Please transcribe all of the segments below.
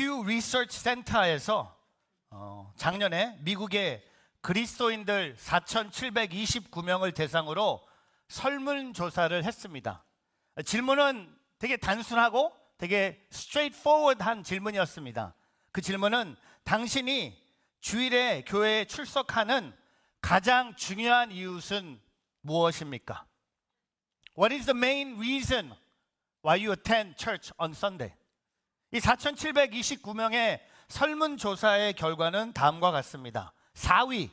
퓨 리서치 센터에서 작년에 미국의 그리스도인들 4,729명을 대상으로 설문조사를 했습니다. 질문은 되게 단순하고 되게 straightforward한 질문이었습니다. 그 질문은 당신이 주일에 교회에 출석하는 가장 중요한 이유는 무엇입니까? What is the main reason why you attend church on Sunday? 이 4,729명의 설문조사의 결과는 다음과 같습니다. 4위,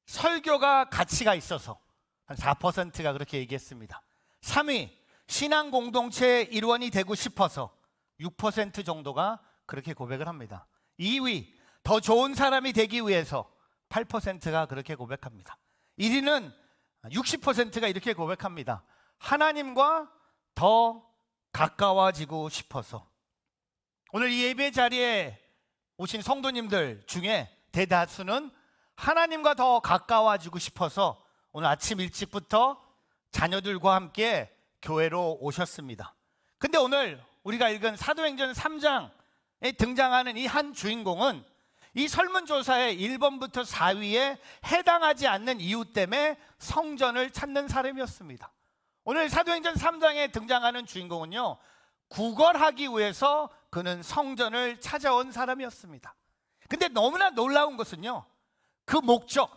설교가 가치가 있어서 한 4%가 그렇게 얘기했습니다. 3위, 신앙 공동체의 일원이 되고 싶어서 6% 정도가 그렇게 고백을 합니다. 2위, 더 좋은 사람이 되기 위해서 8%가 그렇게 고백합니다. 1위는 60%가 이렇게 고백합니다. 하나님과 더 가까워지고 싶어서. 오늘 이 예배 자리에 오신 성도님들 중에 대다수는 하나님과 더 가까워지고 싶어서 오늘 아침 일찍부터 자녀들과 함께 교회로 오셨습니다. 근데 오늘 우리가 읽은 사도행전 3장에 등장하는 이 한 주인공은 이 설문조사의 1번부터 4위에 해당하지 않는 이유 때문에 성전을 찾는 사람이었습니다. 오늘 사도행전 3장에 등장하는 주인공은요, 구걸하기 위해서 그는 성전을 찾아온 사람이었습니다. 근데 너무나 놀라운 것은요, 그 목적,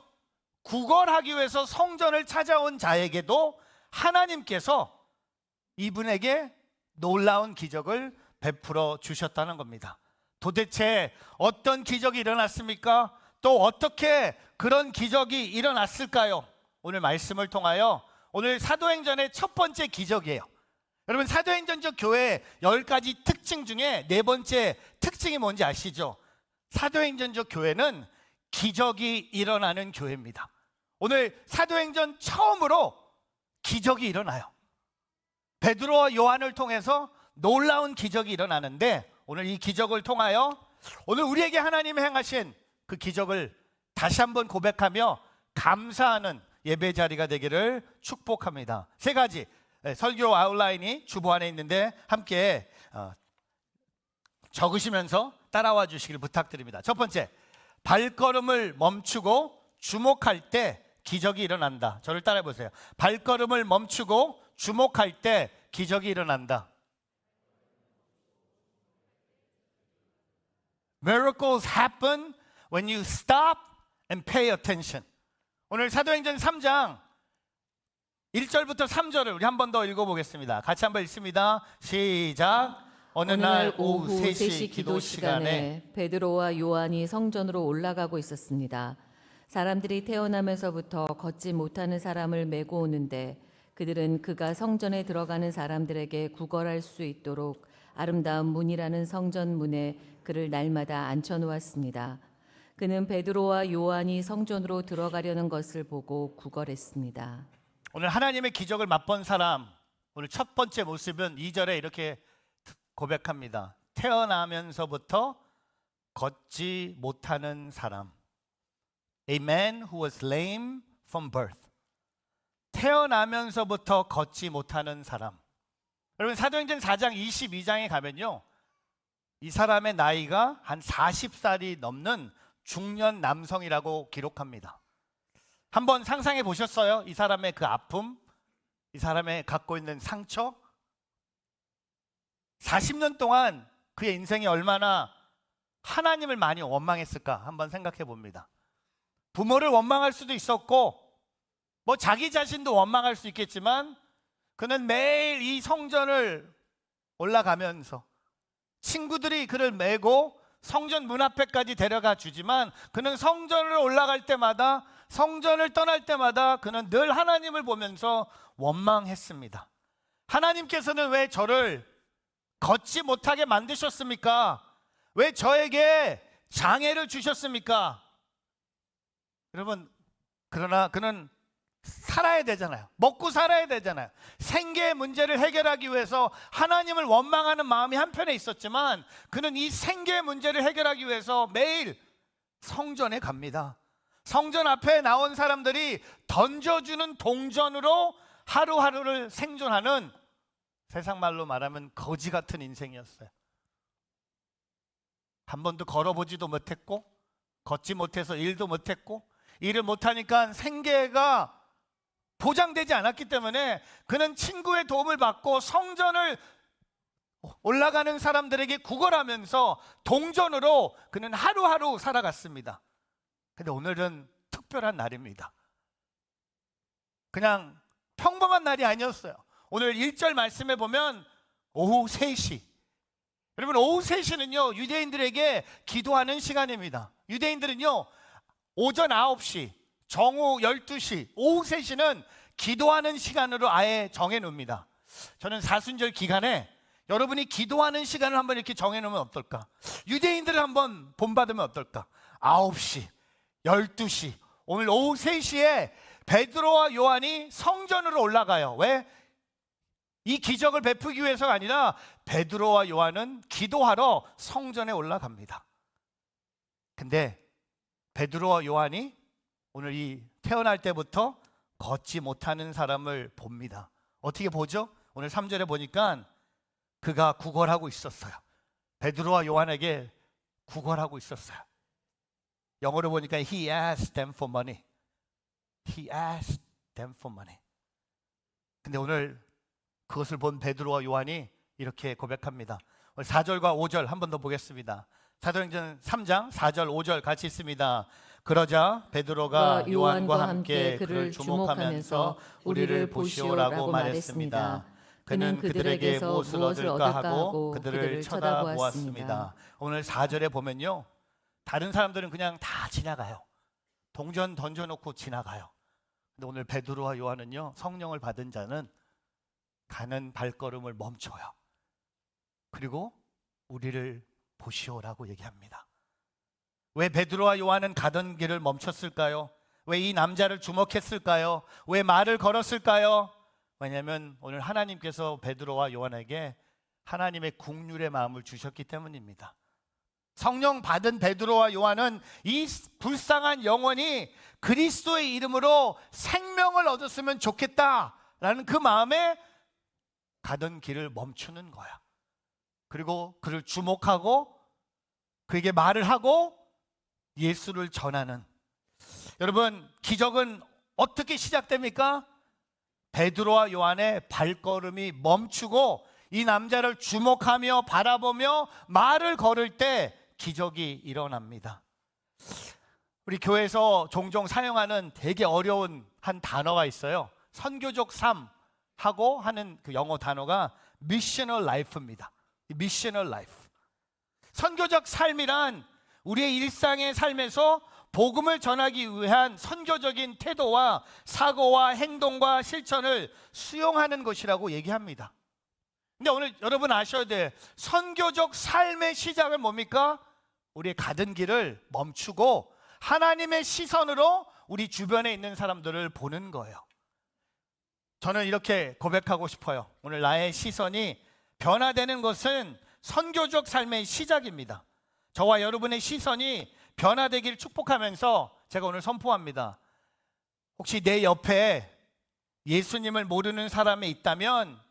구걸하기 위해서 성전을 찾아온 자에게도 하나님께서 이분에게 놀라운 기적을 베풀어 주셨다는 겁니다. 도대체 어떤 기적이 일어났습니까? 또 어떻게 그런 기적이 일어났을까요? 오늘 말씀을 통하여 오늘 사도행전의 첫 번째 기적이에요. 여러분, 사도행전적 교회의 10가지 특징 중에 네 번째 특징이 뭔지 아시죠? 사도행전적 교회는 기적이 일어나는 교회입니다. 오늘 사도행전 처음으로 기적이 일어나요. 베드로와 요한을 통해서 놀라운 기적이 일어나는데, 오늘 이 기적을 통하여 오늘 우리에게 하나님이 행하신 그 기적을 다시 한번 고백하며 감사하는 예배 자리가 되기를 축복합니다. 세 가지 설교 아웃라인이 주보 안에 있는데 함께 적으시면서 따라와 주시길 부탁드립니다. 첫 번째, 발걸음을 멈추고 주목할 때 기적이 일어난다. 저를 따라해 보세요. 발걸음을 멈추고 주목할 때 기적이 일어난다. Miracles happen when you stop and pay attention. 오늘 사도행전 3장 1절부터 3절을 우리 한 번 더 읽어보겠습니다. 같이 한번 읽습니다. 시작. 어느 날 오후 3시 기도 시간에 베드로와 요한이 성전으로 올라가고 있었습니다. 사람들이 태어나면서부터 걷지 못하는 사람을 메고 오는데 그들은 그가 성전에 들어가는 사람들에게 구걸할 수 있도록 아름다운 문이라는 성전 문에 그를 날마다 앉혀놓았습니다. 그는 베드로와 요한이 성전으로 들어가려는 것을 보고 구걸했습니다. 오늘 하나님의 기적을 맛본 사람, 오늘 첫 번째 모습은 2절에 이렇게 고백합니다. 태어나면서부터 걷지 못하는 사람. A man who was lame from birth. 태어나면서부터 걷지 못하는 사람. 여러분, 사도행전 4장 22장에 가면요, 이 사람의 나이가 한 40살이 넘는 중년 남성이라고 기록합니다. 한번 상상해 보셨어요? 이 사람의 그 아픔, 이 사람의 갖고 있는 상처. 40년 동안 그의 인생이 얼마나 하나님을 많이 원망했을까 한번 생각해 봅니다. 부모를 원망할 수도 있었고, 뭐 자기 자신도 원망할 수 있겠지만, 그는 매일 이 성전을 올라가면서 친구들이 그를 메고 성전 문 앞에까지 데려가 주지만, 그는 성전을 올라갈 때마다, 성전을 떠날 때마다 그는 늘 하나님을 보면서 원망했습니다. 하나님께서는 왜 저를 걷지 못하게 만드셨습니까? 왜 저에게 장애를 주셨습니까? 여러분, 그러나 그는 살아야 되잖아요. 먹고 살아야 되잖아요. 생계의 문제를 해결하기 위해서 하나님을 원망하는 마음이 한편에 있었지만, 그는 이 생계의 문제를 해결하기 위해서 매일 성전에 갑니다. 성전 앞에 나온 사람들이 던져주는 동전으로 하루하루를 생존하는, 세상 말로 말하면 거지 같은 인생이었어요. 한 번도 걸어보지도 못했고 걷지 못해서 일도 못했고 일을 못하니까 생계가 보장되지 않았기 때문에 그는 친구의 도움을 받고 성전을 올라가는 사람들에게 구걸하면서 동전으로 그는 하루하루 살아갔습니다. 근데 오늘은 특별한 날입니다. 그냥 평범한 날이 아니었어요. 오늘 1절 말씀에 보면 오후 3시. 여러분, 오후 3시는요 유대인들에게 기도하는 시간입니다. 유대인들은요 오전 9시, 정오 12시, 오후 3시는 기도하는 시간으로 아예 정해놓습니다. 저는 사순절 기간에 여러분이 기도하는 시간을 한번 이렇게 정해놓으면 어떨까? 유대인들을 한번 본받으면 어떨까? 9시, 12시, 오늘 오후 3시에 베드로와 요한이 성전으로 올라가요. 왜? 이 기적을 베푸기 위해서가 아니라 베드로와 요한은 기도하러 성전에 올라갑니다. 근데 베드로와 요한이 오늘 이 태어날 때부터 걷지 못하는 사람을 봅니다. 어떻게 보죠? 오늘 3절에 보니까 그가 구걸하고 있었어요. 베드로와 요한에게 구걸하고 있었어요. 영어로 보니까 he asked them for money. He asked them for money. 근데 오늘 그것을 본 베드로와 요한이 이렇게 고백합니다. 오늘 4절과 5절 한 번 더 보겠습니다. 사도행전 3장 4절 5절 같이 있습니다. 그러자 베드로가 요한과 함께 그를 주목하면서 우리를 보시오라고 말했습니다. 그는 그들에게 무엇을 얻을까 하고 그들을 쳐다보았습니다. 오늘 4절에 보면요 다른 사람들은 그냥 다 지나가요. 동전 던져놓고 지나가요. 근데 오늘 베드로와 요한은요 성령을 받은 자는 가는 발걸음을 멈춰요. 그리고 우리를 보시오라고 얘기합니다. 왜 베드로와 요한은 가던 길을 멈췄을까요? 왜 이 남자를 주목했을까요? 왜 말을 걸었을까요? 왜냐하면 오늘 하나님께서 베드로와 요한에게 하나님의 국률의 마음을 주셨기 때문입니다. 성령 받은 베드로와 요한은 이 불쌍한 영혼이 그리스도의 이름으로 생명을 얻었으면 좋겠다라는 그 마음에 가던 길을 멈추는 거야. 그리고 그를 주목하고 그에게 말을 하고 예수를 전하는. 여러분, 기적은 어떻게 시작됩니까? 베드로와 요한의 발걸음이 멈추고 이 남자를 주목하며 바라보며 말을 걸을 때 기적이 일어납니다. 우리 교회에서 종종 사용하는 되게 어려운 한 단어가 있어요. 선교적 삶하고 하는 그 영어 단어가 missional life입니다. missional life. 선교적 삶이란 우리의 일상의 삶에서 복음을 전하기 위한 선교적인 태도와 사고와 행동과 실천을 수용하는 것이라고 얘기합니다. 근데 오늘 여러분 아셔야 돼. 선교적 삶의 시작은 뭡니까? 우리의 가던 길을 멈추고 하나님의 시선으로 우리 주변에 있는 사람들을 보는 거예요. 저는 이렇게 고백하고 싶어요. 오늘 나의 시선이 변화되는 것은 선교적 삶의 시작입니다. 저와 여러분의 시선이 변화되기를 축복하면서 제가 오늘 선포합니다. 혹시 내 옆에 예수님을 모르는 사람이 있다면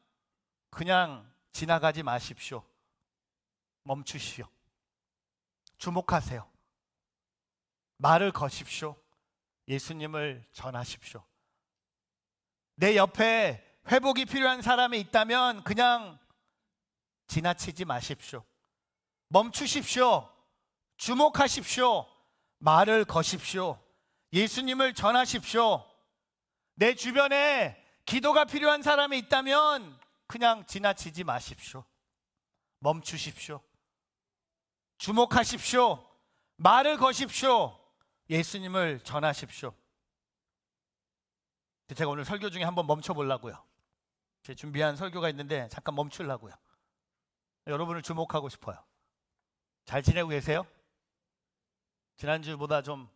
그냥 지나가지 마십시오. 멈추시오. 주목하세요. 말을 거십시오. 예수님을 전하십시오. 내 옆에 회복이 필요한 사람이 있다면 그냥 지나치지 마십시오. 멈추십시오. 주목하십시오. 말을 거십시오. 예수님을 전하십시오. 내 주변에 기도가 필요한 사람이 있다면 그냥 지나치지 마십시오. 멈추십시오. 주목하십시오. 말을 거십시오. 예수님을 전하십시오. 제가 오늘 설교 중에 한번 멈춰보려고요. 제가 준비한 설교가 있는데 잠깐 멈추려고요. 여러분을 주목하고 싶어요. 잘 지내고 계세요? 지난주보다 좀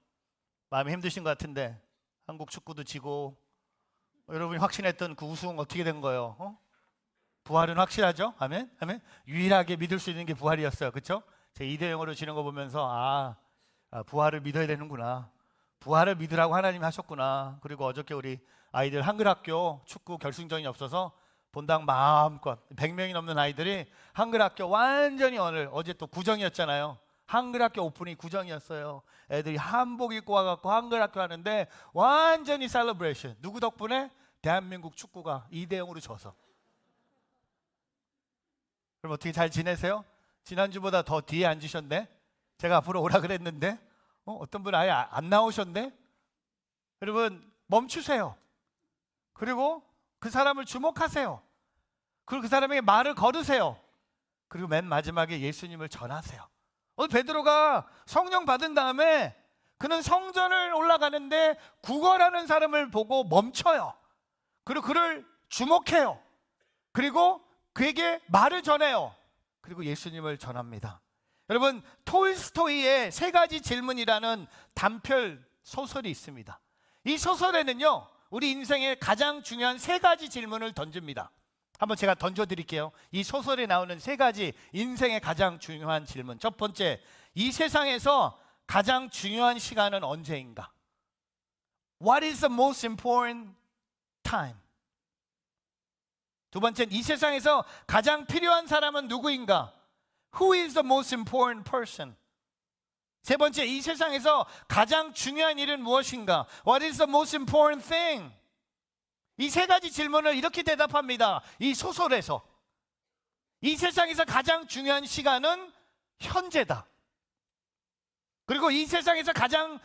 마음이 힘드신 것 같은데 한국 축구도 지고 여러분이 확신했던 그 우승 어떻게 된 거예요? 부활은 확실하죠? 아멘? 아멘? 유일하게 믿을 수 있는 게 부활이었어요. 그렇죠? 제 2대0으로 지는 거 보면서 부활을 믿어야 되는구나. 부활을 믿으라고 하나님이 하셨구나. 그리고 어저께 우리 아이들 한글학교 축구 결승전이 없어서 본당 마음껏 100명이 넘는 아이들이 한글학교 완전히 어제 또 구정이었잖아요. 한글학교 오프닝 구정이었어요. 애들이 한복 입고 와갖고 한글학교 하는데 완전히 셀러브레이션. 누구 덕분에? 대한민국 축구가 2대0으로 져서. 그럼 어떻게 잘 지내세요? 지난주보다 더 뒤에 앉으셨네? 제가 앞으로 오라 그랬는데 어떤 분 아예 안 나오셨네? 여러분 멈추세요. 그리고 그 사람을 주목하세요. 그리고 그 사람에게 말을 걸으세요. 그리고 맨 마지막에 예수님을 전하세요. 오늘 베드로가 성령 받은 다음에 그는 성전을 올라가는데 구걸하는 사람을 보고 멈춰요. 그리고 그를 주목해요. 그리고 그에게 말을 전해요. 그리고 예수님을 전합니다. 여러분 톨스토이의 세 가지 질문이라는 단편 소설이 있습니다. 이 소설에는요 우리 인생의 가장 중요한 세 가지 질문을 던집니다. 한번 제가 던져드릴게요. 이 소설에 나오는 세 가지 인생의 가장 중요한 질문. 첫 번째, 이 세상에서 가장 중요한 시간은 언제인가? What is the most important time? 두 번째는 이 세상에서 가장 필요한 사람은 누구인가? Who is the most important person? 세 번째, 이 세상에서 가장 중요한 일은 무엇인가? What is the most important thing? 이 세 가지 질문을 이렇게 대답합니다. 이 소설에서. 이 세상에서 가장 중요한 시간은 현재다. 그리고 이 세상에서 가장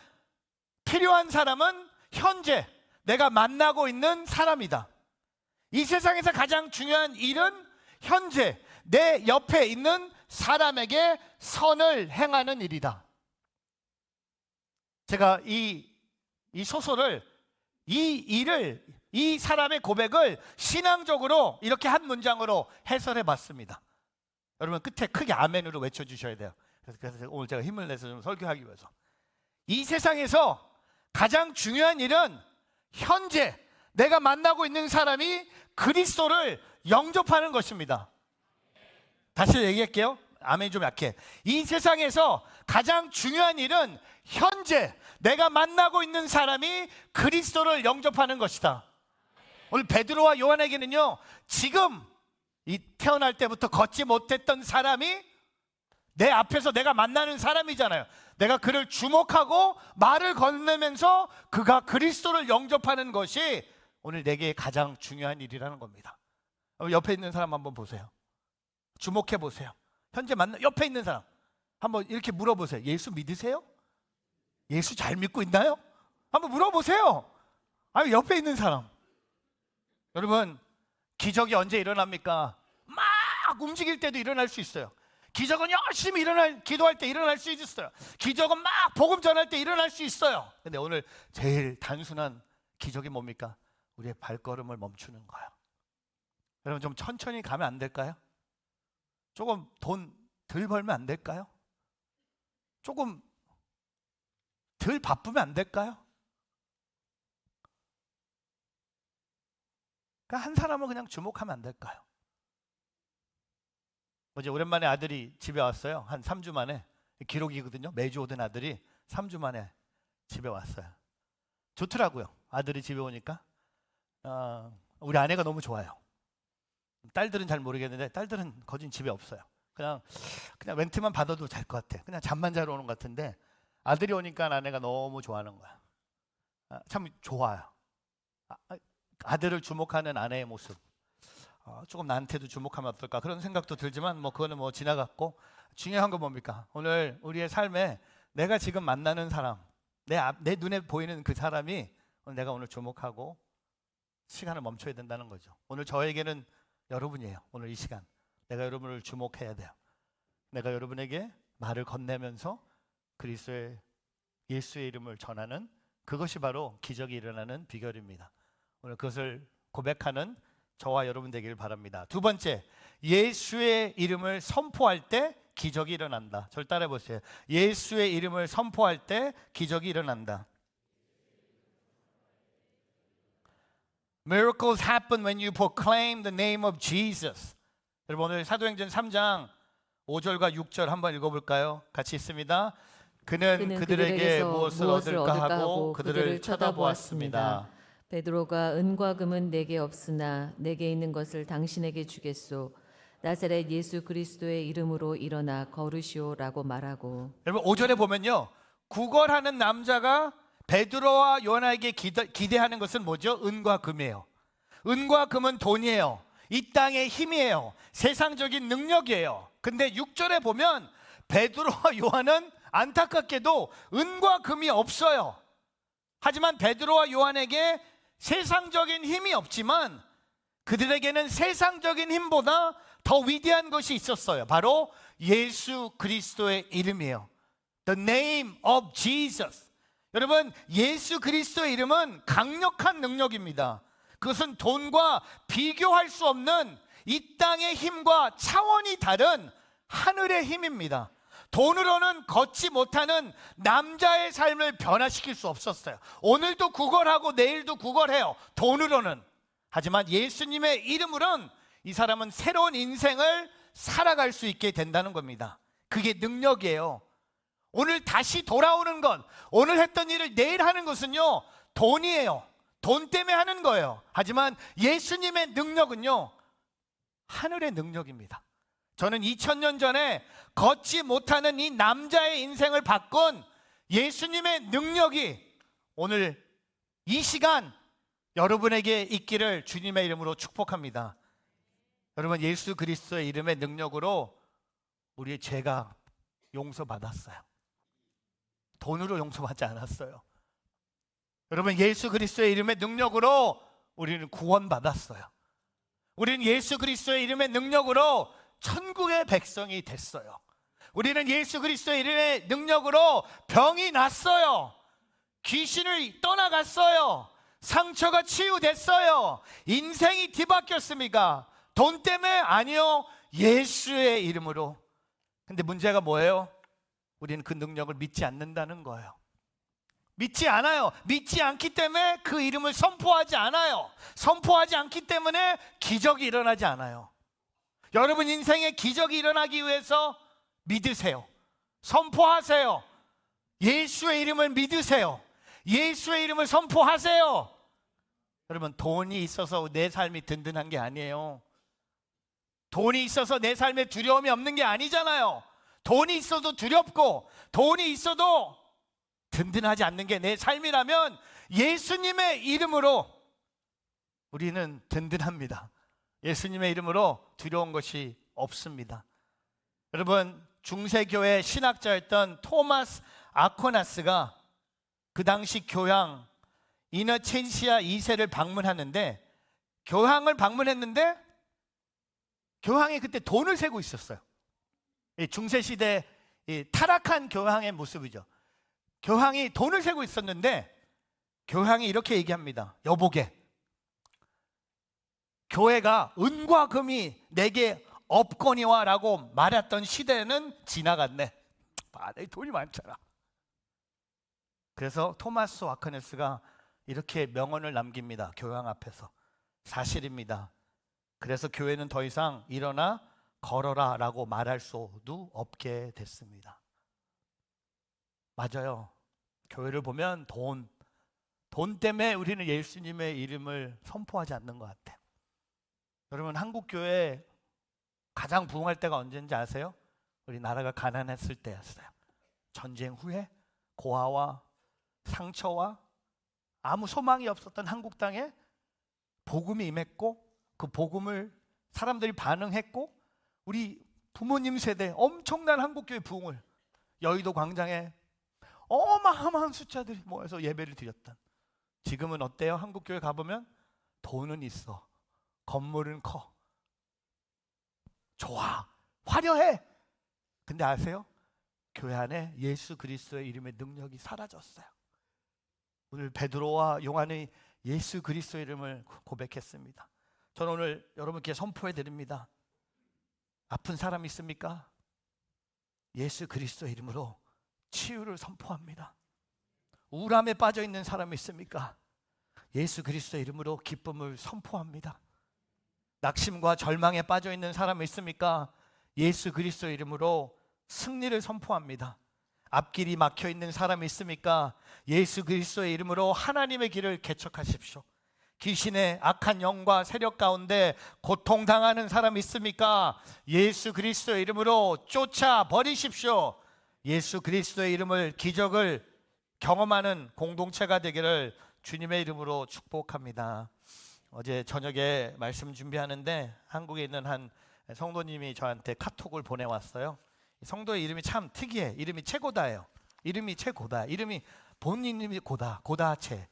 필요한 사람은 현재 내가 만나고 있는 사람이다. 이 세상에서 가장 중요한 일은 현재 내 옆에 있는 사람에게 선을 행하는 일이다. 제가 이 소설을 이 사람의 고백을 신앙적으로 이렇게 한 문장으로 해설해 봤습니다. 여러분 끝에 크게 아멘으로 외쳐주셔야 돼요. 그래서 오늘 제가 힘을 내서 좀 설교하기 위해서. 이 세상에서 가장 중요한 일은 현재 내가 만나고 있는 사람이 그리스도를 영접하는 것입니다. 다시 얘기할게요. 아멘이 좀 약해. 이 세상에서 가장 중요한 일은 현재 내가 만나고 있는 사람이 그리스도를 영접하는 것이다. 오늘 베드로와 요한에게는요 지금 이 태어날 때부터 걷지 못했던 사람이 내 앞에서 내가 만나는 사람이잖아요. 내가 그를 주목하고 말을 건네면서 그가 그리스도를 영접하는 것이 오늘 내게 가장 중요한 일이라는 겁니다. 옆에 있는 사람 한번 보세요. 주목해 보세요. 현재 옆에 있는 사람 한번 이렇게 물어보세요. 예수 믿으세요? 예수 잘 믿고 있나요? 한번 물어보세요. 아니 옆에 있는 사람. 여러분 기적이 언제 일어납니까? 막 움직일 때도 일어날 수 있어요. 기적은 열심히 기도할 때 일어날 수 있어요. 기적은 막 복음 전할 때 일어날 수 있어요. 근데 오늘 제일 단순한 기적이 뭡니까? 우리의 발걸음을 멈추는 거예요. 여러분 좀 천천히 가면 안 될까요? 조금 돈 덜 벌면 안 될까요? 조금 덜 바쁘면 안 될까요? 그러니까 한 사람을 그냥 주목하면 안 될까요? 어제 오랜만에 아들이 집에 왔어요. 한 3주 만에. 기록이거든요. 매주 오던 아들이 3주 만에 집에 왔어요. 좋더라고요. 아들이 집에 오니까. 우리 아내가 너무 좋아요. 딸들은 잘 모르겠는데 딸들은 거진 집에 없어요. 그냥 렌트만 받아도 잘 것 같아. 그냥 잠만 자러 오는 것 같은데 아들이 오니까 아내가 너무 좋아하는 거야. 참 좋아요. 아들을 주목하는 아내의 모습. 조금 나한테도 주목하면 어떨까 그런 생각도 들지만 그거는 지나갔고 중요한 건 뭡니까? 오늘 우리의 삶에 내가 지금 만나는 사람, 내 눈에 보이는 그 사람이 내가 오늘 주목하고 시간을 멈춰야 된다는 거죠. 오늘 저에게는 여러분이에요. 오늘 이 시간 내가 여러분을 주목해야 돼요. 내가 여러분에게 말을 건네면서 그리스도의 예수의 이름을 전하는 그것이 바로 기적이 일어나는 비결입니다. 오늘 그것을 고백하는 저와 여러분 되기를 바랍니다. 두 번째, 예수의 이름을 선포할 때 기적이 일어난다. 저를 따라해 보세요. 예수의 이름을 선포할 때 기적이 일어난다. Miracles happen when you proclaim the name of Jesus. 여러분 오늘 사도행전 3장 5절과 6절 한번 읽어볼까요? 같이 있습니다. 그는 그들에게 무엇을 얻을까 하고 그들을 쳐다보았습니다. 베드로가 은과 금은 내게 없으나 내게 있는 것을 당신에게 주겠소. 나사렛 예수 그리스도의 이름으로 일어나 걸으시오라고 말하고 여러분 5절에 보면요, 구걸하는 남자가 베드로와 요한에게 기대하는 것은 뭐죠? 은과 금이에요. 은과 금은 돈이에요. 이 땅의 힘이에요. 세상적인 능력이에요. 근데 6절에 보면 베드로와 요한은 안타깝게도 은과 금이 없어요. 하지만 베드로와 요한에게 세상적인 힘이 없지만 그들에게는 세상적인 힘보다 더 위대한 것이 있었어요. 바로 예수 그리스도의 이름이에요. The name of Jesus. 여러분, 예수 그리스도의 이름은 강력한 능력입니다. 그것은 돈과 비교할 수 없는 이 땅의 힘과 차원이 다른 하늘의 힘입니다. 돈으로는 걷지 못하는 남자의 삶을 변화시킬 수 없었어요. 오늘도 구걸하고 내일도 구걸해요, 돈으로는. 하지만 예수님의 이름으로는 이 사람은 새로운 인생을 살아갈 수 있게 된다는 겁니다. 그게 능력이에요. 오늘 다시 돌아오는 건, 오늘 했던 일을 내일 하는 것은요, 돈이에요. 돈 때문에 하는 거예요. 하지만 예수님의 능력은요, 하늘의 능력입니다. 저는 2000년 전에 걷지 못하는 이 남자의 인생을 바꾼 예수님의 능력이 오늘 이 시간 여러분에게 있기를 주님의 이름으로 축복합니다. 여러분, 예수 그리스도의 이름의 능력으로 우리의 죄가 용서받았어요. 돈으로 용서받지 않았어요. 여러분, 예수 그리스도의 이름의 능력으로 우리는 구원받았어요. 우리는 예수 그리스도의 이름의 능력으로 천국의 백성이 됐어요. 우리는 예수 그리스도의 이름의 능력으로 병이 났어요. 귀신을 떠나갔어요. 상처가 치유됐어요. 인생이 뒤바뀌었습니까? 돈 때문에? 아니요, 예수의 이름으로. 근데 문제가 뭐예요? 우리는 그 능력을 믿지 않는다는 거예요. 믿지 않아요. 믿지 않기 때문에 그 이름을 선포하지 않아요. 선포하지 않기 때문에 기적이 일어나지 않아요. 여러분 인생에 기적이 일어나기 위해서 믿으세요. 선포하세요. 예수의 이름을 믿으세요. 예수의 이름을 선포하세요. 여러분, 돈이 있어서 내 삶이 든든한 게 아니에요. 돈이 있어서 내 삶에 두려움이 없는 게 아니잖아요. 돈이 있어도 두렵고 돈이 있어도 든든하지 않는 게 내 삶이라면 예수님의 이름으로 우리는 든든합니다. 예수님의 이름으로 두려운 것이 없습니다. 여러분, 중세교회 신학자였던 토마스 아퀴나스가 그 당시 교황 이너첸시아 2세를 방문하는데, 교황을 방문했는데 교황이 그때 돈을 세고 있었어요. 중세시대 타락한 교황의 모습이죠. 교황이 돈을 세고 있었는데 교황이 이렇게 얘기합니다. 여보게, 교회가 은과 금이 내게 없거니와 라고 말했던 시대는 지나갔네. 내 돈이 많잖아. 그래서 토마스 아퀴나스가 이렇게 명언을 남깁니다. 교황 앞에서. 사실입니다. 그래서 교회는 더 이상 일어나 걸어라 라고 말할 수도 없게 됐습니다. 맞아요. 교회를 보면 돈 때문에 우리는 예수님의 이름을 선포하지 않는 것 같아요. 여러분, 한국교회 가장 부흥할 때가 언제인지 아세요? 우리 나라가 가난했을 때였어요. 전쟁 후에 고아와 상처와 아무 소망이 없었던 한국 땅에 복음이 임했고, 그 복음을 사람들이 반응했고, 우리 부모님 세대 엄청난 한국교회 부흥을, 여의도 광장에 어마어마한 숫자들이 모여서 예배를 드렸던. 지금은 어때요? 한국교회 가보면 돈은 있어, 건물은 커, 좋아, 화려해. 근데 아세요? 교회 안에 예수 그리스도의 이름의 능력이 사라졌어요. 오늘 베드로와 요한이 예수 그리스도의 이름을 고백했습니다. 저는 오늘 여러분께 선포해 드립니다. 아픈 사람 있습니까? 예수 그리스도의 이름으로 치유를 선포합니다. 우울함에 빠져 있는 사람 있습니까? 예수 그리스도의 이름으로 기쁨을 선포합니다. 낙심과 절망에 빠져 있는 사람 있습니까? 예수 그리스도의 이름으로 승리를 선포합니다. 앞길이 막혀 있는 사람 있습니까? 예수 그리스도의 이름으로 하나님의 길을 개척하십시오. 귀신의 악한 영과 세력 가운데 고통당하는 사람 있습니까? 예수 그리스도의 이름으로 쫓아버리십시오. 예수 그리스도의 이름을, 기적을 경험하는 공동체가 되기를 주님의 이름으로 축복합니다. 어제 저녁에 말씀 준비하는데 한국에 있는 한 성도님이 저한테 카톡을 보내왔어요. 성도의 이름이 참 특이해. 이름이 최고다예요. 이름이 최고다. 이름이 본 이름이 고다채.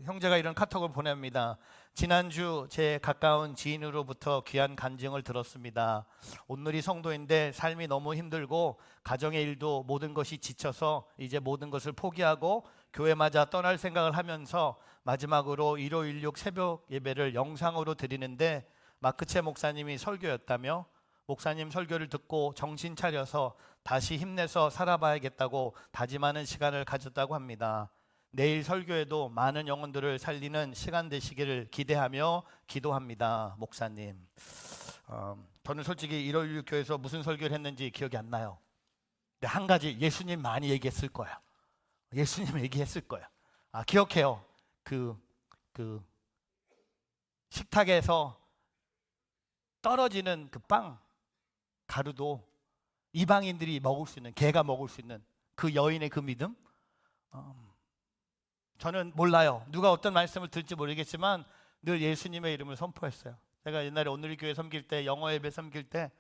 형제가 이런 카톡을 보냅니다. 지난주 제 가까운 지인으로부터 귀한 간증을 들었습니다. 온누리 성도인데 삶이 너무 힘들고 가정의 일도 모든 것이 지쳐서 이제 모든 것을 포기하고 교회마저 떠날 생각을 하면서 마지막으로 일요일육 새벽 예배를 영상으로 드리는데 마크채 목사님이 설교였다며 목사님 설교를 듣고 정신 차려서 다시 힘내서 살아봐야겠다고 다짐하는 시간을 가졌다고 합니다. 내일 설교에도 많은 영혼들을 살리는 시간 되시기를 기대하며 기도합니다. 목사님, 저는 솔직히 일요일 교회에서 무슨 설교를 했는지 기억이 안 나요. 근데 한 가지 예수님 많이 얘기했을 거야. 예수님 얘기했을 거야. 기억해요. 그 식탁에서 떨어지는 그 빵 가루도 이방인들이 먹을 수 있는, 개가 먹을 수 있는 그 여인의 그 믿음. 저는 몰라요. 누가 어떤 말씀을 들을지 모르겠지만 늘 예수님의 이름을 선포했어요. 제가 옛날에 온누리 교회 섬길 때, 영어 예배 섬길 때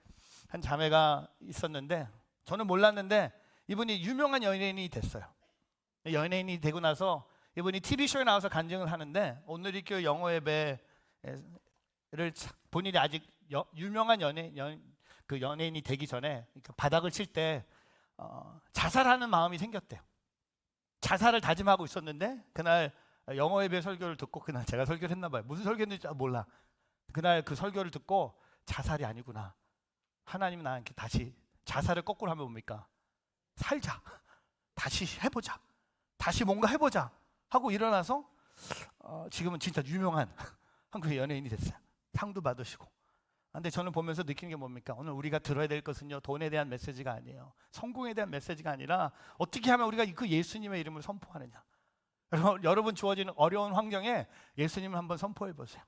한 자매가 있었는데 저는 몰랐는데 이분이 유명한 연예인이 됐어요. 연예인이 되고 나서 이분이 TV쇼에 나와서 간증을 하는데 온누리 교회 영어 예배를 본인이 아직 유명한 연예인이 되기 전에 바닥을 칠 때 자살하는 마음이 생겼대요. 자살을 다짐하고 있었는데 그날 영어 예배 설교를 듣고, 그날 제가 설교를 했나 봐요. 무슨 설교였는지 몰라. 그날 그 설교를 듣고 자살이 아니구나, 하나님은 나한테 다시 자살을 거꾸로 하면 뭡니까? 살자, 다시 해보자, 다시 뭔가 해보자 하고 일어나서 지금은 진짜 유명한 한국의 연예인이 됐어요. 상도 받으시고. 근데 저는 보면서 느끼는 게 뭡니까? 오늘 우리가 들어야 될 것은요, 돈에 대한 메시지가 아니에요. 성공에 대한 메시지가 아니라 어떻게 하면 우리가 그 예수님의 이름을 선포하느냐. 여러분 주어지는 어려운 환경에 예수님을 한번 선포해 보세요.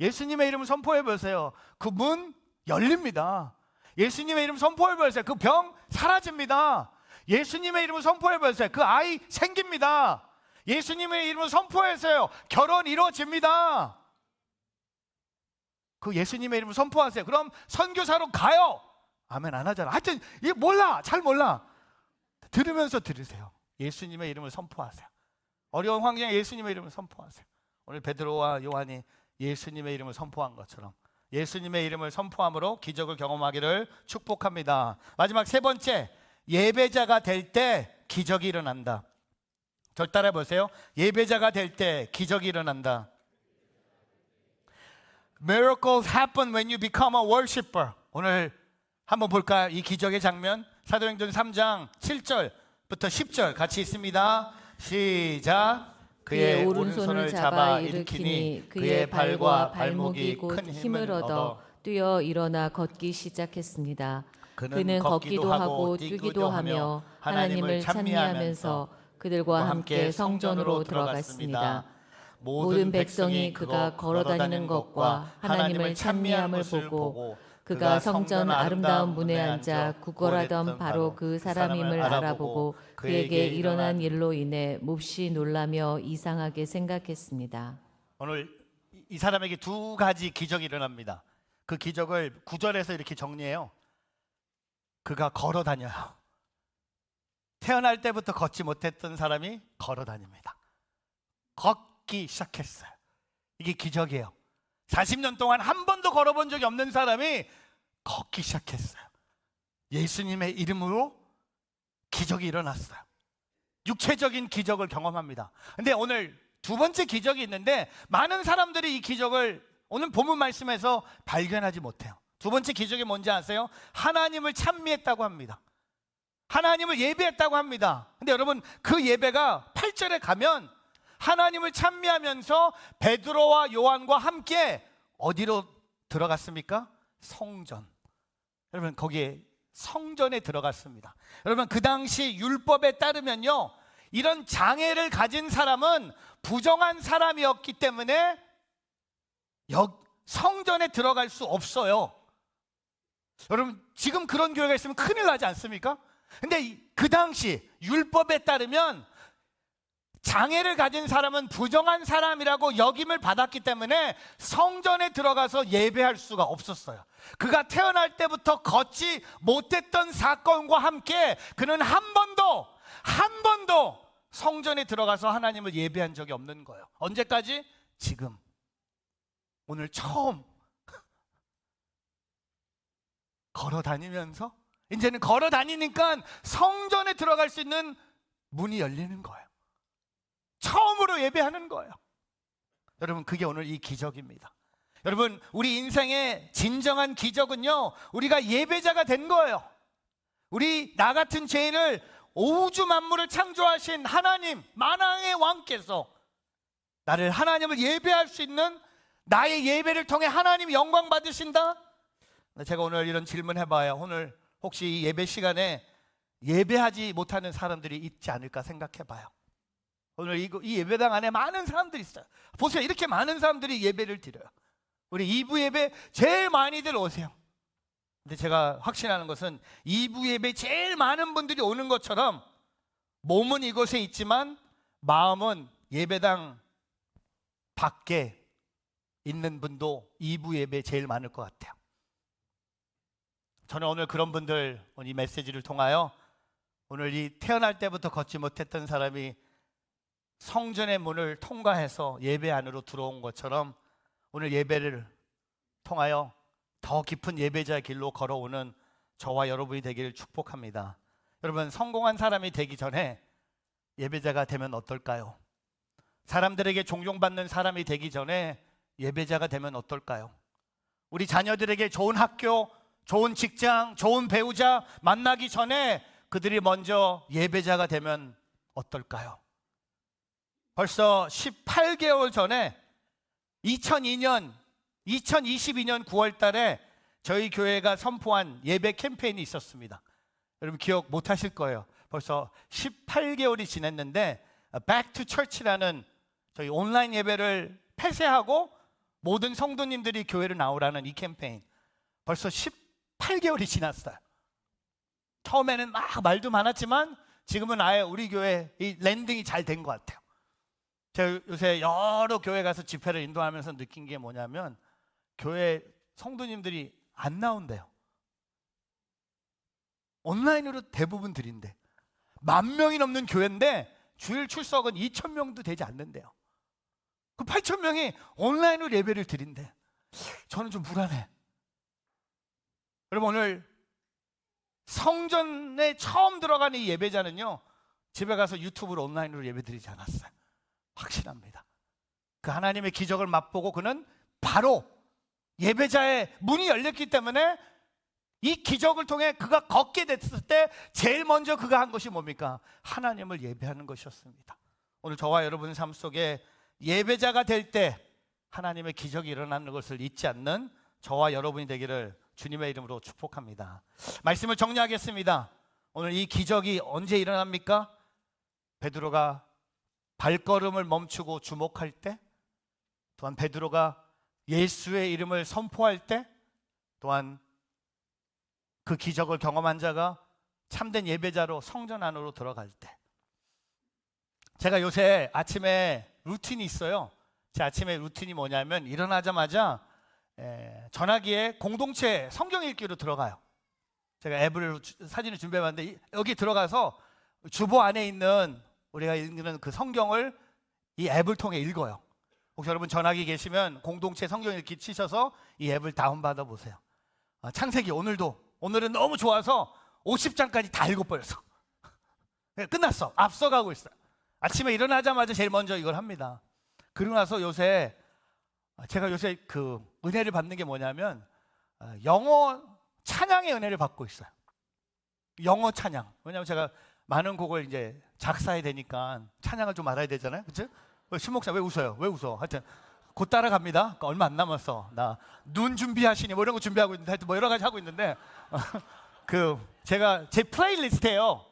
예수님의 이름을 선포해 보세요. 그 문 열립니다. 예수님의 이름 선포해 보세요. 그 병 사라집니다. 예수님의 이름을 선포해 보세요. 그 아이 생깁니다. 예수님의 이름을 선포해서요, 결혼 이루어집니다. 그 예수님의 이름을 선포하세요. 그럼 선교사로 가요. 아멘 안 하잖아. 하여튼 이게 몰라, 잘 몰라. 들으면서 들으세요. 예수님의 이름을 선포하세요. 어려운 환경에 예수님의 이름을 선포하세요. 오늘 베드로와 요한이 예수님의 이름을 선포한 것처럼 예수님의 이름을 선포함으로 기적을 경험하기를 축복합니다. 마지막 세 번째, 예배자가 될 때 기적이 일어난다. 절 따라해 보세요. 예배자가 될 때 기적이 일어난다. Miracles happen when you become a worshiper. 오늘 한번 볼까요? 이 기적의 장면. 사도행전 3장 7절부터 10절 같이 있습니다. 시작. 그의 오른손을 잡아 일으키니 그의 발과 발목이 큰 힘을 얻어 뛰어 일어나 걷기 시작했습니다. 그는 걷기도 하고 뛰기도 하며 하나님을 찬미하면서 그들과 함께 성전으로 들어갔습니다. 모든 백성이 그가 걸어다니는 것과 하나님을 찬미함을 보고 그가 성전 아름다운 문에 앉아 구걸하던 바로 그 사람임을 알아보고 그에게 일어난 일로 인해 몹시 놀라며 이상하게 생각했습니다. 오늘 이 사람에게 두 가지 기적이 일어납니다. 그 기적을 9절에서 이렇게 정리해요. 그가 걸어다녀요. 태어날 때부터 걷지 못했던 사람이 걸어다닙니다. 걷기 시작했어요. 이게 기적이에요. 40년 동안 한 번도 걸어본 적이 없는 사람이 걷기 시작했어요. 예수님의 이름으로 기적이 일어났어요. 육체적인 기적을 경험합니다. 근데 오늘 두 번째 기적이 있는데 많은 사람들이 이 기적을 오늘 본문 말씀에서 발견하지 못해요. 두 번째 기적이 뭔지 아세요? 하나님을 찬미했다고 합니다. 하나님을 예배했다고 합니다. 근데 여러분, 그 예배가 8절에 가면 하나님을 찬미하면서 베드로와 요한과 함께 어디로 들어갔습니까? 성전. 여러분, 거기에 성전에 들어갔습니다. 여러분, 그 당시 율법에 따르면요, 이런 장애를 가진 사람은 부정한 사람이었기 때문에 성전에 들어갈 수 없어요. 여러분, 지금 그런 교회가 있으면 큰일 나지 않습니까? 근데 그 당시 율법에 따르면 장애를 가진 사람은 부정한 사람이라고 역임을 받았기 때문에 성전에 들어가서 예배할 수가 없었어요. 그가 태어날 때부터 걷지 못했던 사건과 함께 그는 한 번도 성전에 들어가서 하나님을 예배한 적이 없는 거예요. 언제까지? 지금. 오늘 처음 걸어 다니면서, 이제는 걸어 다니니까 성전에 들어갈 수 있는 문이 열리는 거예요. 처음으로 예배하는 거예요. 여러분, 그게 오늘 이 기적입니다. 여러분, 우리 인생의 진정한 기적은요, 우리가 예배자가 된 거예요. 나 같은 죄인을 우주 만물을 창조하신 하나님, 만왕의 왕께서 나를 하나님을 예배할 수 있는, 나의 예배를 통해 하나님 영광 받으신다? 제가 오늘 이런 질문 해봐요. 오늘 혹시 이 예배 시간에 예배하지 못하는 사람들이 있지 않을까 생각해봐요. 오늘 이 예배당 안에 많은 사람들이 있어요. 보세요, 이렇게 많은 사람들이 예배를 드려요. 우리 2부 예배 제일 많이들 오세요. 근데 제가 확신하는 것은 2부 예배 제일 많은 분들이 오는 것처럼 몸은 이곳에 있지만 마음은 예배당 밖에 있는 분도 2부 예배 제일 많을 것 같아요. 저는 오늘 그런 분들, 이 메시지를 통하여 오늘 이 태어날 때부터 걷지 못했던 사람이 성전의 문을 통과해서 예배 안으로 들어온 것처럼 오늘 예배를 통하여 더 깊은 예배자의 길로 걸어오는 저와 여러분이 되기를 축복합니다. 여러분, 성공한 사람이 되기 전에 예배자가 되면 어떨까요? 사람들에게 존경받는 사람이 되기 전에 예배자가 되면 어떨까요? 우리 자녀들에게 좋은 학교, 좋은 직장, 좋은 배우자 만나기 전에 그들이 먼저 예배자가 되면 어떨까요? 벌써 18개월 전에 2022년 9월 달에 저희 교회가 선포한 예배 캠페인이 있었습니다. 여러분 기억 못 하실 거예요. 벌써 18개월이 지났는데 Back to Church라는 저희 온라인 예배를 폐쇄하고 모든 성도님들이 교회로 나오라는 이 캠페인, 벌써 18개월이 지났어요. 처음에는 막 말도 많았지만 지금은 아예 우리 교회 이 랜딩이 잘 된 것 같아요. 제가 요새 여러 교회 가서 집회를 인도하면서 느낀 게 뭐냐면 교회 성도님들이 안 나온대요. 온라인으로 대부분 드린대. 10,000명이 넘는 교회인데 주일 출석은 2,000명도 되지 않는데요. 그 8,000명이 온라인으로 예배를 드린대. 저는 좀 불안해. 여러분, 오늘 성전에 처음 들어가는 이 예배자는요, 집에 가서 유튜브로 온라인으로 예배 드리지 않았어요. 확신합니다. 그 하나님의 기적을 맛보고 그는 바로 예배자의 문이 열렸기 때문에 이 기적을 통해 그가 걷게 됐을 때 제일 먼저 그가 한 것이 뭡니까? 하나님을 예배하는 것이었습니다. 오늘 저와 여러분의 삶 속에 예배자가 될 때 하나님의 기적이 일어나는 것을 잊지 않는 저와 여러분이 되기를 주님의 이름으로 축복합니다. 말씀을 정리하겠습니다. 오늘 이 기적이 언제 일어납니까? 베드로가 발걸음을 멈추고 주목할 때, 또한 베드로가 예수의 이름을 선포할 때, 또한 그 기적을 경험한 자가 참된 예배자로 성전 안으로 들어갈 때. 제가 요새 아침에 루틴이 있어요. 제 아침에 루틴이 뭐냐면 일어나자마자 전화기에 공동체 성경 읽기로 들어가요. 제가 앱을 사진을 준비해봤는데 여기 들어가서 주보 안에 있는 우리가 읽는 그 성경을 이 앱을 통해 읽어요. 혹시 여러분 전화기 계시면 공동체 성경 읽기 치셔서 이 앱을 다운받아 보세요. 창세기 오늘은 너무 좋아서 50장까지 다 읽어버렸어. 끝났어. 앞서가고 있어요. 아침에 일어나자마자 제일 먼저 이걸 합니다. 그러고 나서 제가 요새 그 은혜를 받는 게 뭐냐면 영어 찬양의 은혜를 받고 있어요. 영어 찬양. 왜냐하면 제가 많은 곡을 이제 작사해야 되니까 찬양을 좀 알아야 되잖아요. 그치? 신목사 왜 웃어요? 왜 웃어? 하여튼 곧 따라갑니다. 그러니까 얼마 안 남았어. 나 눈 준비하시니 뭐 이런 거 준비하고 있는데 하여튼 뭐 여러 가지 하고 있는데 제가 제 플레이리스트예요.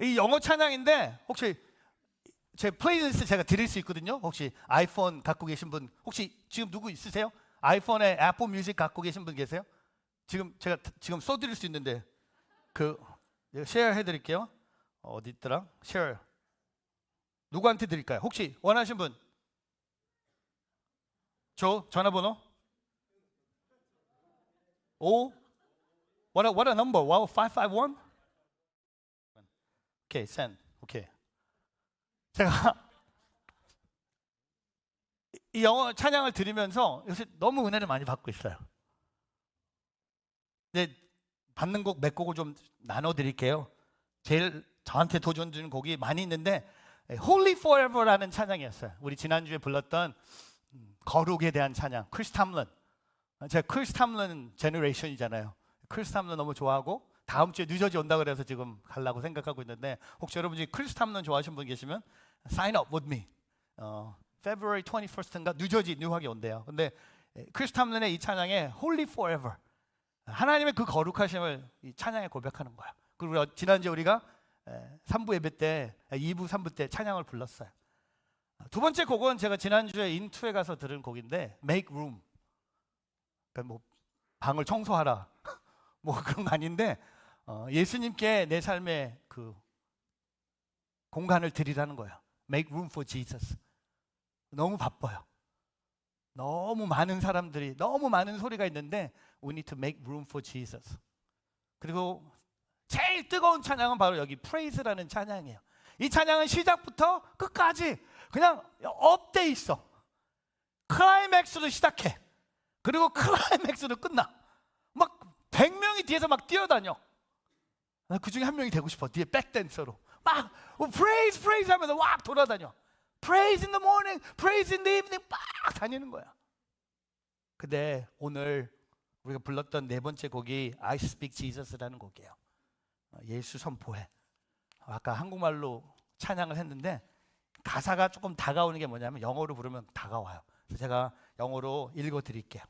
이 영어 찬양인데 혹시 제 플레이리스트 제가 드릴 수 있거든요. 혹시 아이폰 갖고 계신 분 혹시 지금 누구 있으세요? 아이폰에 애플 뮤직 갖고 계신 분 계세요? 제가 지금 써드릴 수 있는데 쉐어 해드릴게요. 어디 있더라? 쉐어. 누구한테 드릴까요? 혹시 원하신 분? 전화번호? What a number? Wow, 551? Okay, send. Okay. 제가 이 영어 찬양을 들으면서 요새 너무 은혜를 많이 받고 있어요. 이제 받는 곡 몇 곡을 좀 나눠드릴게요. 제일 저한테 도전 주는 곡이 많이 있는데 Holy Forever라는 찬양이었어요. 우리 지난주에 불렀던 거룩에 대한 찬양. 크리스 탐런. 제가 크리스 탐런 제너레이션이잖아요. 크리스 탐런 너무 좋아하고 다음 주에 뉴저지 온다 그래서 지금 가려고 생각하고 있는데 혹시 여러분 중에 크리스 탐런 좋아하시는 분 계시면 Sign up with me. February 21st인가 뉴저지 뉴하게 온대요. 근데 크리스 탐런의 이 찬양에 Holy Forever. 하나님의 그 거룩하심을 이 찬양에 고백하는 거야. 그리고 지난주에 우리가 3부 예배 때 2부 3부 때 찬양을 불렀어요. 두 번째 곡은 제가 지난주에 인투에 가서 들은 곡인데 Make Room. 그러니까 뭐 방을 청소하라 뭐 그런 거 아닌데 예수님께 내 삶의 그 공간을 드리라는 거예요. Make room for Jesus. 너무 바빠요. 너무 많은 사람들이 너무 많은 소리가 있는데 We need to make room for Jesus. 그리고 제일 뜨거운 찬양은 바로 여기 Praise라는 찬양이에요. 이 찬양은 시작부터 끝까지 그냥 업돼 있어. 클라이맥스로 시작해. 그리고 클라이맥스로 끝나. 막 100명이 뒤에서 막 뛰어다녀. 나 그 중에 한 명이 되고 싶어. 뒤에 백댄서로 막 praise praise 하면서 막 돌아다녀. Praise in the morning, praise in the evening 막 다니는 거야. 근데 오늘 우리가 불렀던 네 번째 곡이 I Speak Jesus라는 곡이에요. 예수 선포해. 아까 한국말로 찬양을 했는데 가사가 조금 다가오는 게 뭐냐면 영어로 부르면 다가와요. 그래서 제가 영어로 읽어드릴게요.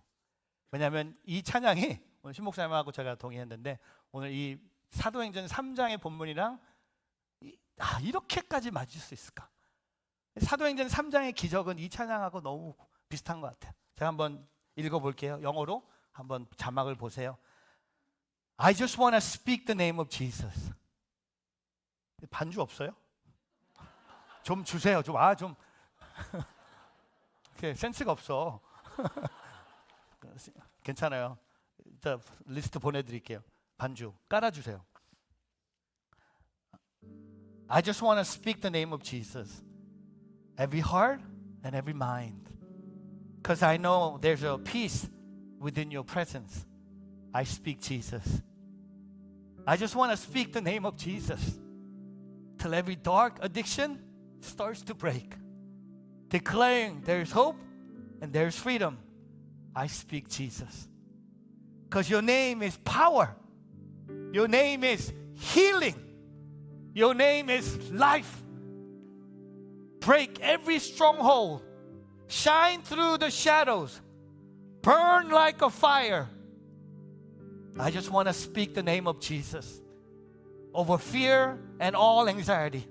왜냐하면 이 찬양이 오늘 신 목사님하고 제가 동의했는데 오늘 이 사도행전 3장의 본문이랑 이렇게까지 맞을 수 있을까? 사도행전 3장의 기적은 이 찬양하고 너무 비슷한 것 같아요. 제가 한번 읽어볼게요. 영어로 한번 자막을 보세요. I just want to speak the name of Jesus. 반주 없어요? 좀 주세요. 좀 센스가 없어. 괜찮아요. 일단 리스트 보내드릴게요. 반주 깔아주세요. I just want to speak the name of Jesus. Every heart and every mind. Because I know there's a peace within your presence. I speak Jesus. I just want to speak the name of Jesus. Till every dark addiction starts to break. Declaring there's hope and there's freedom. I speak Jesus. Because your name is power. Your name is healing. Your name is life. Break every stronghold. Shine through the shadows. Burn like a fire. I just want to speak the name of Jesus over fear and all anxiety.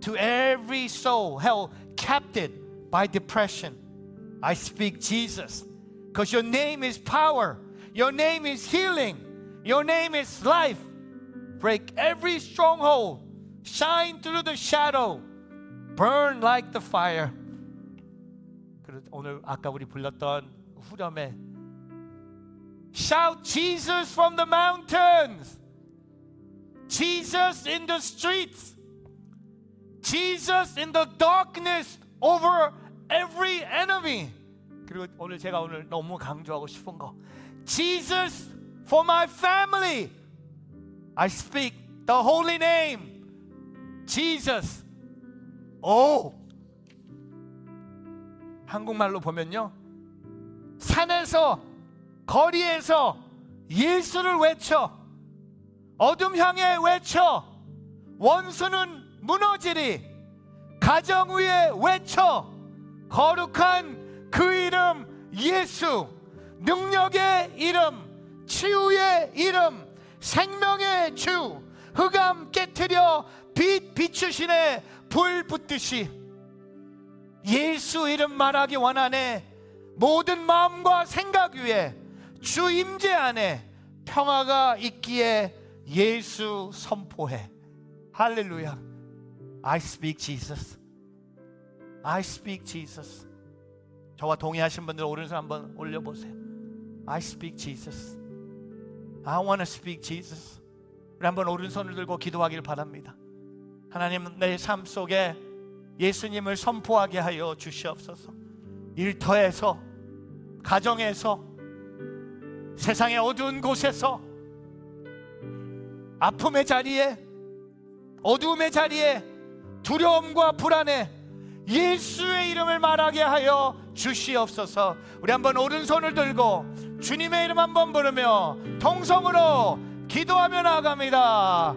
To every soul held captive by depression, I speak Jesus. Because your name is power. Your name is healing. Your name is life. Break every stronghold. Shine through the shadow. Burn like the fire. 오늘 아까 우리 불렀던 후렴에 Shout Jesus from the mountains. Jesus in the streets. Jesus in the darkness over every enemy. 그리고 오늘 제가 너무 강조하고 싶은 거 Jesus for my family. I speak the holy name Jesus. 한국말로 보면요 산에서 거리에서 예수를 외쳐 어둠 향해 외쳐 원수는 무너지리 가정 위에 외쳐 거룩한 그 이름 예수 능력의 이름 치유의 이름 생명의 주 흑암 깨트려 빛 비추시네 불 붙듯이 예수 이름 말하기 원하네 모든 마음과 생각 위에 주 임재 안에 평화가 있기에 예수 선포해. 할렐루야. I speak Jesus. I speak Jesus. 저와 동의하신 분들 오른손 한번 올려보세요. I speak Jesus. I want to speak Jesus. 우리 한번 오른손을 들고 기도하길 바랍니다. 하나님, 내 삶 속에 예수님을 선포하게 하여 주시옵소서. 일터에서, 가정에서, 세상의 어두운 곳에서, 아픔의 자리에, 어두움의 자리에, 두려움과 불안에 예수의 이름을 말하게 하여 주시옵소서. 우리 한번 오른손을 들고 주님의 이름 한번 부르며 통성으로 기도하며 나아갑니다.